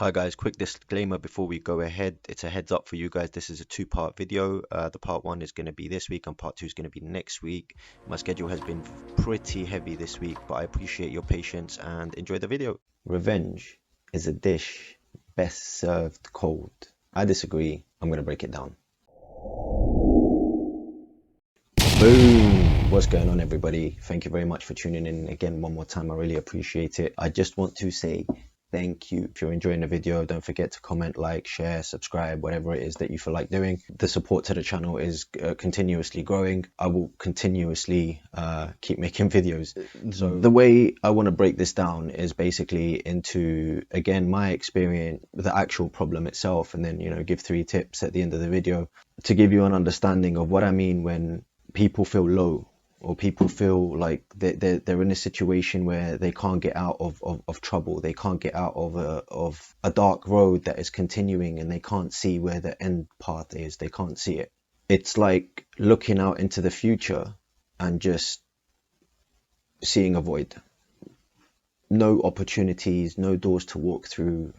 Hi guys, quick disclaimer before we go ahead. It's a heads up for you guys. This is a two-part video. The part one is going to be this week and part two is going to be next week. My schedule has been pretty heavy this week, but I appreciate your patience and enjoy the video. Revenge is a dish best served cold. I disagree. I'm going to break it down. Boom! What's going on, everybody? Thank you very much for tuning in again one more time. I really appreciate it. I just want to say thank you. If you're enjoying the video, don't forget to comment, like, share, subscribe, whatever it is that you feel like doing. The support to the channel is continuously growing. I will continuously keep making videos. So the way I want to break this down is basically into, again, my experience, the actual problem itself, and then, give 3 tips at the end of the video to give you an understanding of what I mean when people feel low, or people feel like they're in a situation where they can't get out of trouble. They can't get out of a dark road that is continuing, and they can't see where the end path is. They can't see it. It's like looking out into the future and just seeing a void. No opportunities, no doors to walk through,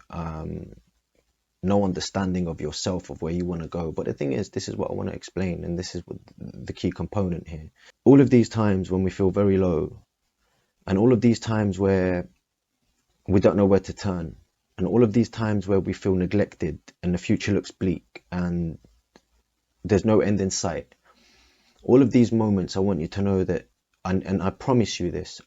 no understanding of yourself, of where you want to go. But the thing is, this is what I want to explain, and this is what the key component here. All of these times when we feel very low, and all of these times where we don't know where to turn, and all of these times where we feel neglected and the future looks bleak and there's no end in sight, all of these moments, I want you to know that, and I promise you this,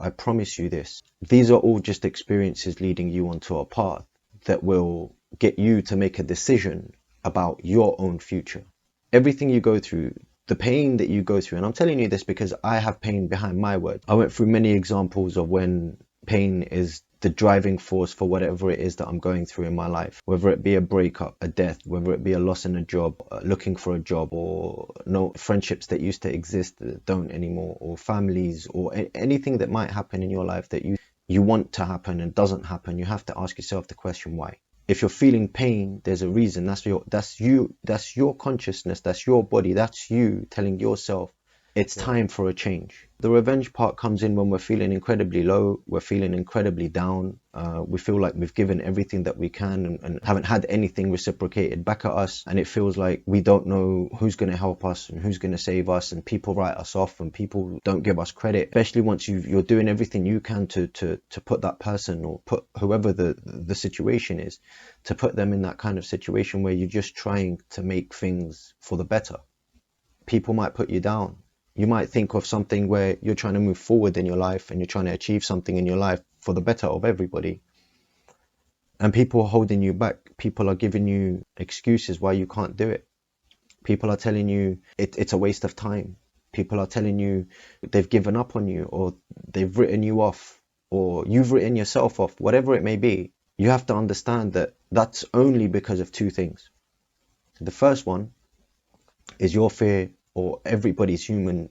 these are all just experiences leading you onto a path that will get you to make a decision about your own future. Everything you go through, the pain that you go through, and I'm telling you this because I have pain behind my words. I went through many examples of when pain is the driving force for whatever it is that I'm going through in my life, whether it be a breakup, a death, whether it be a loss in a job, looking for a job, or no friendships that used to exist that don't anymore, or families, or anything that might happen in your life that you want to happen and doesn't happen. You have to ask yourself the question, why? If you're feeling pain, there's a reason. That's your consciousness, that's your body, that's you telling yourself it's time for a change. The revenge part comes in when we're feeling incredibly low, we're feeling incredibly down, we feel like we've given everything that we can and haven't had anything reciprocated back at us, and it feels like we don't know who's going to help us and who's going to save us, and people write us off and people don't give us credit, especially once you're doing everything you can to put that person, or put whoever the situation is, to put them in that kind of situation where you're just trying to make things for the better. People might put you down. You might think of something where you're trying to move forward in your life and you're trying to achieve something in your life for the better of everybody, and people are holding you back. People are giving you excuses why you can't do it. People are telling you it's a waste of time. People are telling you they've given up on you, or they've written you off, or you've written yourself off, whatever it may be. You have to understand that that's only because of 2 things. The first one is your fear, or everybody's human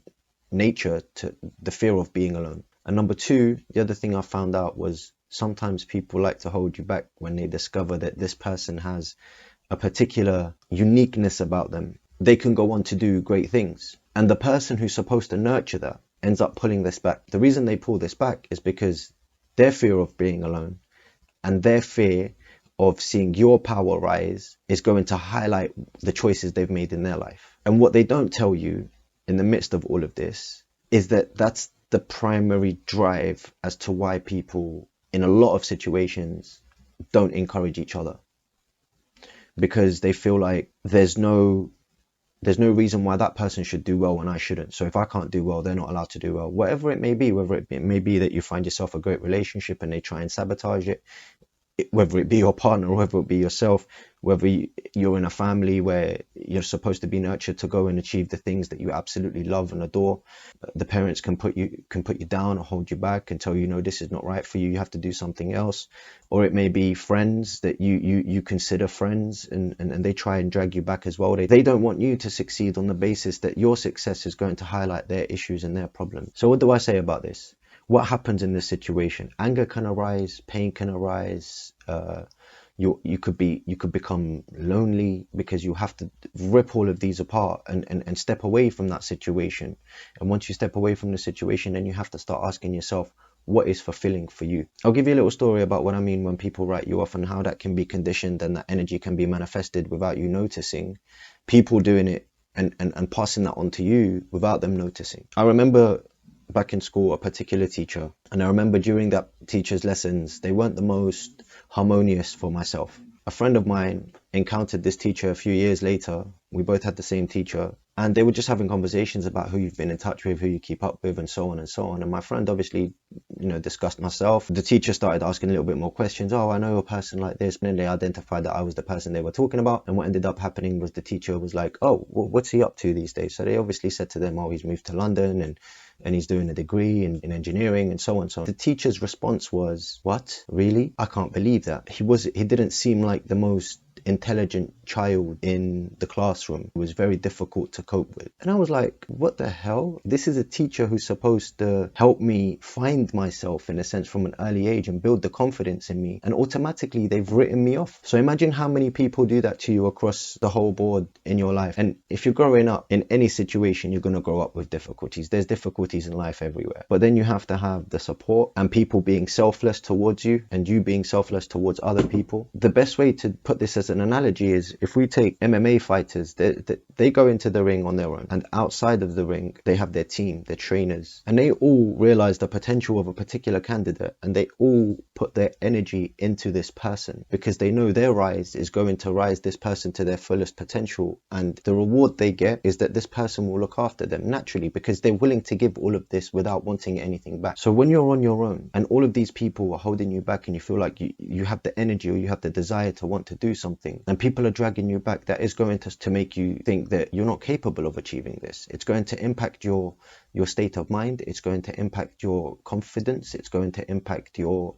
nature, to the fear of being alone. And number 2, the other thing I found out was sometimes people like to hold you back when they discover that this person has a particular uniqueness about them. They can go on to do great things, and the person who's supposed to nurture that ends up pulling this back. The reason they pull this back is because their fear of being alone and their fear of seeing your power rise is going to highlight the choices they've made in their life. And what they don't tell you in the midst of all of this is that that's the primary drive as to why people in a lot of situations don't encourage each other, because they feel like there's no reason why that person should do well and I shouldn't. So if I can't do well, they're not allowed to do well. Whatever it may be, whether it may be that you find yourself a great relationship and they try and sabotage it, whether it be your partner or whether it be yourself, whether you're in a family where you're supposed to be nurtured to go and achieve the things that you absolutely love and adore. The parents can put you down or hold you back and tell you, no, this is not right for you, you have to do something else. Or it may be friends that you consider friends, and they try and drag you back as well. They don't want you to succeed on the basis that your success is going to highlight their issues and their problems. So what do I say about this? What happens in this situation? Anger can arise, pain can arise. You could become lonely because you have to rip all of these apart and step away from that situation. And once you step away from the situation, then you have to start asking yourself, what is fulfilling for you. I'll give you a little story about what I mean when people write you off and how that can be conditioned and that energy can be manifested without you noticing. People doing it and passing that on to you without them noticing. I remember back in school a particular teacher, and I remember during that teacher's lessons, they weren't the most harmonious for myself. A friend of mine encountered this teacher a few years later. We both had the same teacher, and they were just having conversations about who you've been in touch with, who you keep up with, and so on and so on. And my friend obviously, discussed myself. The teacher started asking a little bit more questions. Oh, I know a person like this. And then they identified that I was the person they were talking about. And what ended up happening was the teacher was like, oh, what's he up to these days? So they obviously said to them, oh, he's moved to London and he's doing a degree in engineering and so on. So the teacher's response was, what? Really? I can't believe that. He didn't seem like the most intelligent child in the classroom. It was very difficult to cope with. And I was like, what the hell? This is a teacher who's supposed to help me find myself, in a sense, from an early age and build the confidence in me. And automatically they've written me off. So imagine how many people do that to you across the whole board in your life. And if you're growing up in any situation, you're going to grow up with difficulties. There's difficulties in life everywhere. But then you have to have the support and people being selfless towards you and you being selfless towards other people. The best way to put this as an analogy is if we take MMA fighters, they go into the ring on their own, and outside of the ring they have their team, their trainers, and they all realize the potential of a particular candidate, and they all put their energy into this person because they know their rise is going to rise this person to their fullest potential, and the reward they get is that this person will look after them naturally because they're willing to give all of this without wanting anything back. So when you're on your own and all of these people are holding you back and you feel like you have the energy or you have the desire to want to do something and people are dragging you back, that is going to make you think that you're not capable of achieving this. It's going to impact your state of mind. It's going to impact your confidence. It's going to impact your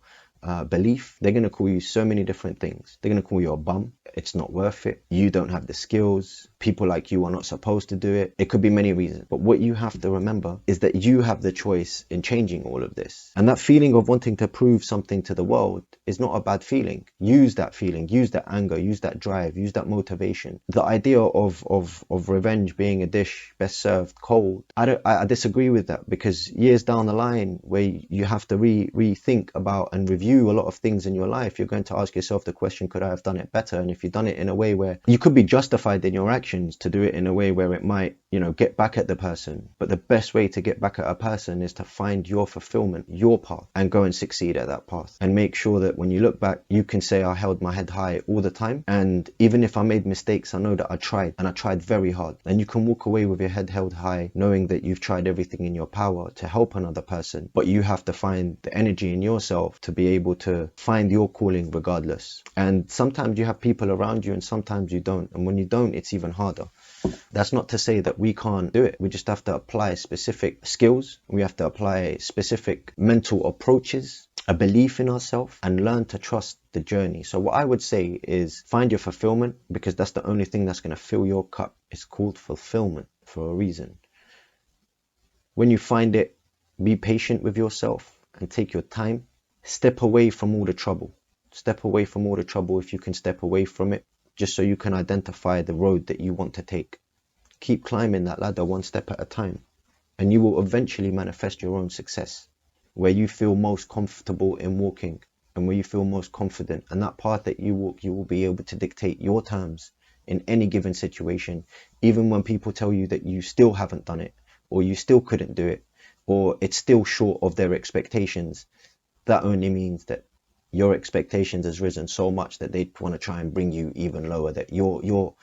belief. They're going to call you so many different things. They're going to call you a bum. It's not worth it. You don't have the skills. People like you are not supposed to do it. It could be many reasons. But what you have to remember is that you have the choice in changing all of this. And that feeling of wanting to prove something to the world is not a bad feeling. Use that feeling. Use that anger. Use that drive. Use that motivation. The idea of revenge being a dish best served cold, I disagree with that, because years down the line where you have to rethink about and review a lot of things in your life, you're going to ask yourself the question, could I have done it better? And if you've done it in a way where you could be justified in your actions, to do it in a way where it might, get back at the person. But the best way to get back at a person is to find your fulfillment, your path, and go and succeed at that path. And make sure that when you look back, you can say, I held my head high all the time. And even if I made mistakes, I know that I tried, and I tried very hard. And you can walk away with your head held high, knowing that you've tried everything in your power to help another person. But you have to find the energy in yourself to be able to find your calling regardless. And sometimes you have people around you and sometimes you don't. And when you don't, it's even harder. That's not to say that we can't do it. We just have to apply specific skills. We have to apply specific mental approaches, a belief in ourselves, and learn to trust the journey. So what I would say is find your fulfillment, because that's the only thing that's going to fill your cup. It's called fulfillment for a reason. When you find it, be patient with yourself and take your time. Step away from all the trouble. Step away from all the trouble if you can step away from it, just so you can identify the road that you want to take. Keep climbing that ladder one step at a time, and you will eventually manifest your own success, where you feel most comfortable in walking and where you feel most confident. And that path that you walk, you will be able to dictate your terms in any given situation, even when people tell you that you still haven't done it, or you still couldn't do it, or it's still short of their expectations. That only means that your expectations has risen so much that they want to try and bring you even lower, that your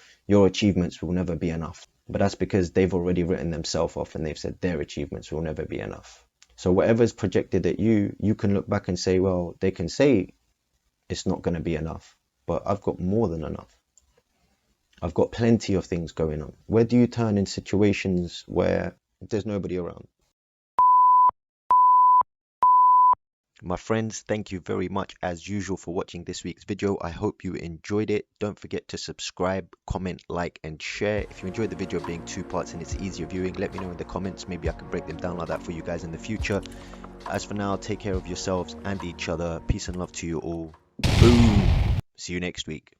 achievements will never be enough. But that's because they've already written themselves off and they've said their achievements will never be enough. So whatever's projected at you, you can look back and say, well, they can say it's not going to be enough, but I've got more than enough. I've got plenty of things going on. Where do you turn in situations where there's nobody around? My friends, thank you very much as usual for watching this week's video. I hope you enjoyed it. Don't forget to subscribe, comment, like, and share. If you enjoyed the video being 2 parts and it's easier viewing, let me know in the comments. Maybe I can break them down like that for you guys in the future. As for now, take care of yourselves and each other. Peace and love to you all. Boom. See you next week.